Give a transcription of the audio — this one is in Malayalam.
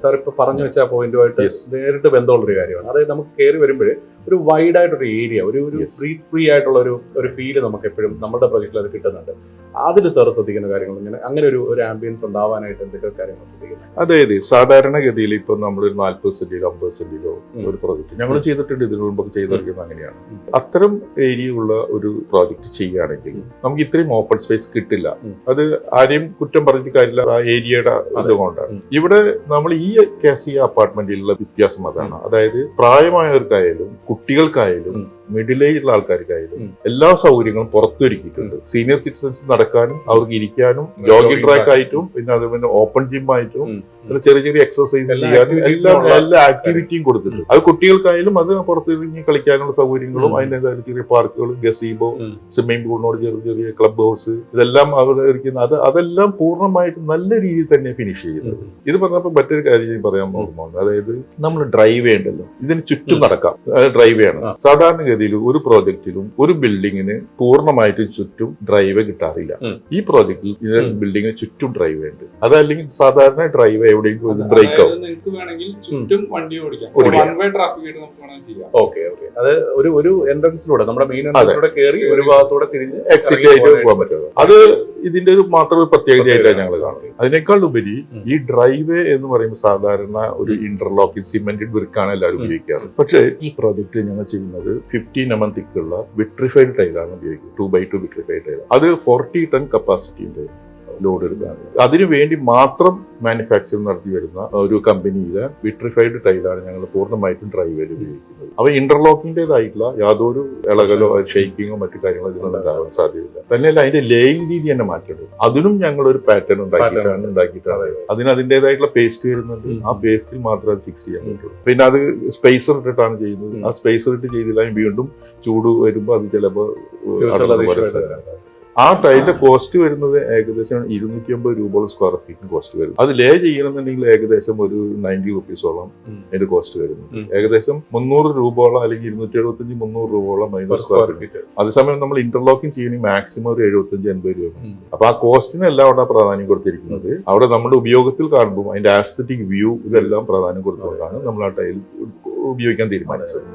സാർ ഇപ്പൊ പറഞ്ഞു വെച്ച പോയിന്റുമായിട്ട് നേരിട്ട് ബന്ധമുള്ളൊരു കാര്യമാണ്. അതായത് നമുക്ക് കയറി വരുമ്പോൾ ഒരു വൈഡ് ആയിട്ടൊരു ഏരിയ, ഒരു ബ്രീത്ത് ഫ്രീ ആയിട്ടുള്ള ഒരു ഫീല് നമുക്ക് എപ്പോഴും നമ്മുടെ പ്രൊജക്റ്റിൽ അത് കിട്ടുന്നുണ്ട്. അതിൽ സാർ ശ്രദ്ധിക്കുന്ന കാര്യങ്ങൾ ഇങ്ങനെ അങ്ങനെ ഒരു ആംബിയൻസ് ഉണ്ടാവാനായിട്ട് എന്തൊക്കെ കാര്യങ്ങൾ ശ്രദ്ധിക്കുന്നത്? അതായത് സാധാരണഗതിയിൽ ഇപ്പൊ നമ്മളൊരു 40 സെന്റിലോ 50 സെന്റിലോ ഒരു പ്രോജക്റ്റ് ഞങ്ങൾ ചെയ്തിട്ടുണ്ട്, ഇതിനു മുമ്പ് ചെയ്തിരിക്കുന്നത് അങ്ങനെയാണ്. അത്തരം ഏരിയ ഉള്ള ഒരു പ്രോജക്റ്റ് ചെയ്യുകയാണെങ്കിൽ നമുക്ക് ഇത്രയും ഓപ്പൺ സ്പേസ് കിട്ടില്ല. അത് ആരെയും കുറ്റം പറഞ്ഞിട്ട് കാര്യമില്ല, ആ ഏരിയയുടെ ഇതുകൊണ്ടാണ്. ഇവിടെ നമ്മൾ ഈ കേസ് അപ്പാർട്ട്മെന്റിലുള്ള വ്യത്യാസം അതാണ്. അതായത് പ്രായമായവർക്കായാലും കുട്ടികൾക്കായാലും മിഡിൽ ഏജിലുള്ള ആൾക്കാർക്കായാലും എല്ലാ സൗകര്യങ്ങളും പുറത്തൊരുക്കിയിട്ടുണ്ട്. സീനിയർ സിറ്റിസൺസ് നടക്കാനും അവർക്ക് ഇരിക്കാനും ജോഗിംഗ് ട്രാക്ക് ആയിട്ടും പിന്നെ അതുപോലെ ഓപ്പൺ ജിം ആയിട്ടും ചെറിയ ചെറിയ എക്സസൈസ് ചെയ്യാനും എല്ലാ ആക്ടിവിറ്റിയും കൊടുത്തിട്ടുണ്ട്. അത് കുട്ടികൾക്കായാലും അത് പുറത്തിറങ്ങി കളിക്കാനുള്ള സൗകര്യങ്ങളും അതിൻ്റെതായ ചെറിയ പാർക്കുകളും ഗസീബോ സ്വിമ്മിംഗ് പൂളിനോട് ചെറിയ ചെറിയ ക്ലബ് ഹൗസ് ഇതെല്ലാം അവിടെ ഇരിക്കുന്ന അതെല്ലാം പൂർണ്ണമായിട്ടും നല്ല രീതിയിൽ തന്നെ ഫിനിഷ് ചെയ്യുന്നത്. ഇത് പറഞ്ഞപ്പോൾ മറ്റൊരു കാര്യം പറയാൻ പോകുന്നുണ്ട്. അതായത് നമ്മൾ ഡ്രൈവ് ചെയ്യണ്ടല്ലോ, ഇതിന് ചുറ്റും നടക്കാം, ഡ്രൈവ് ചെയ്യണം. സാധാരണഗതിയിൽ ഒരു പ്രോജക്റ്റിലും ഒരു ബിൽഡിങ്ങിന് പൂർണ്ണമായിട്ടും ചുറ്റും ഡ്രൈവ് കിട്ടാറില്ല. ഈ പ്രോജക്റ്റിൽ ഇതിന് ബിൽഡിങ്ങിന് ചുറ്റും ഡ്രൈവ് ഉണ്ട്. അതല്ലെങ്കിൽ സാധാരണ ഡ്രൈവ് എവിടെയെങ്കിലും ബ്രേക്ക് ആവും. അത് ഒരു എൻട്രൻസിലൂടെ നമ്മുടെ മെയിൻ എൻട്രൻസിലൂടെ കയറി ഒരു ഭാഗത്തൂടെ തിരിഞ്ഞ് എക്സിറ്റ് ആയിട്ട് പോകാൻ പറ്റും. അത് ഇതിന്റെ ഒരു മാത്രം പ്രത്യേകതയായിട്ടാണ് ഞങ്ങൾ കാണുന്നത്. അതിനേക്കാൾ ഉപരി ഈ ഡ്രൈവ് എന്ന് പറയുമ്പോൾ സാധാരണ ഒരു ഇന്റർലോക്കിംഗ് സിമെന്റഡ് ബ്രിക്കാണ് എല്ലാവരും ഉപയോഗിക്കാറ്. പക്ഷേ ഈ പ്രോജക്റ്റ് ഞങ്ങൾ ചെയ്യുന്നത് 15 mm തിക്കുള്ള വിട്രിഫൈഡ് ടൈലാണ് ഉപയോഗിക്കുന്നത്. 2x2 vitrified tile. അത് 40 ടൺ കപ്പാസിറ്റി ഉണ്ട് ലോഡ് എടുക്കാറ്. അതിനു വേണ്ടി മാത്രം മാനുഫാക്ചർ നടത്തി വരുന്ന ഒരു കമ്പനിയിലെ വിട്രിഫൈഡ് ടൈലാണ് ഞങ്ങൾ പൂർണ്ണമായിട്ടും ഡ്രൈവേൽ ഉപയോഗിക്കുന്നത്. അവ ഇന്റർലോക്കിൻ്റെതായിട്ടുള്ള യാതൊരു ഇളകലോ ഷെയ്ക്കിങ്ങോ മറ്റു കാര്യങ്ങളോ ഇതിനൊന്നും ഉണ്ടാകാൻ സാധ്യതയില്ല. തന്നെയല്ല അതിന്റെ ലേയിങ് രീതി തന്നെ മാറ്റണം. അതിനും ഞങ്ങൾ ഒരു പാറ്റേൺ ഉണ്ടാക്കിയിട്ടാണ്. അതിന് അതിൻ്റെതായിട്ടുള്ള പേസ്റ്റ് വരുന്നുണ്ട്. ആ പേസ്റ്റിൽ മാത്രമേ അത് ഫിക്സ് ചെയ്യാൻ പറ്റുള്ളൂ. പിന്നെ അത് സ്പേസർ ഇട്ടിട്ടാണ് ചെയ്യുന്നത്. ആ സ്പേസർ ഇട്ട് ചെയ്തില്ല വീണ്ടും ചൂട് വരുമ്പോൾ അത് ചിലപ്പോൾ ആ ടൈലിന്റെ കോസ്റ്റ് വരുന്നത് ഏകദേശം 250 രൂപയോളം സ്ക്വയർ ഫീറ്റിന് കോസ്റ്റ് വരും. അത് ലേ ചെയ്യണമെന്നുണ്ടെങ്കിൽ ഏകദേശം ഒരു 90 റുപ്പീസോളം അതിന്റെ കോസ്റ്റ് വരുന്നുണ്ട്. ഏകദേശം 300 രൂപയോളം അല്ലെങ്കിൽ 275-300 രൂപയോളം അതിന്റെ സ്ക്വയർ ഫീറ്റ്. അതേസമയം നമ്മൾ ഇന്റർലോക്കിംഗ് ചെയ്യണമെങ്കിൽ മാക്സിമം ഒരു 75-80 രൂപ. അപ്പൊ ആ കോസ്റ്റിനെല്ലാം അവിടെ പ്രാധാന്യം കൊടുത്തിരിക്കുന്നത്. അവിടെ നമ്മുടെ ഉപയോഗത്തിൽ കാണുമ്പോൾ അതിന്റെ ആസ്തറ്റിക് വ്യൂ ഇതെല്ലാം പ്രാധാന്യം കൊടുത്തുകൊണ്ടാണ് നമ്മൾ ആ ടൈൽ ഉപയോഗിക്കാൻ തീരുമാനിച്ചത്.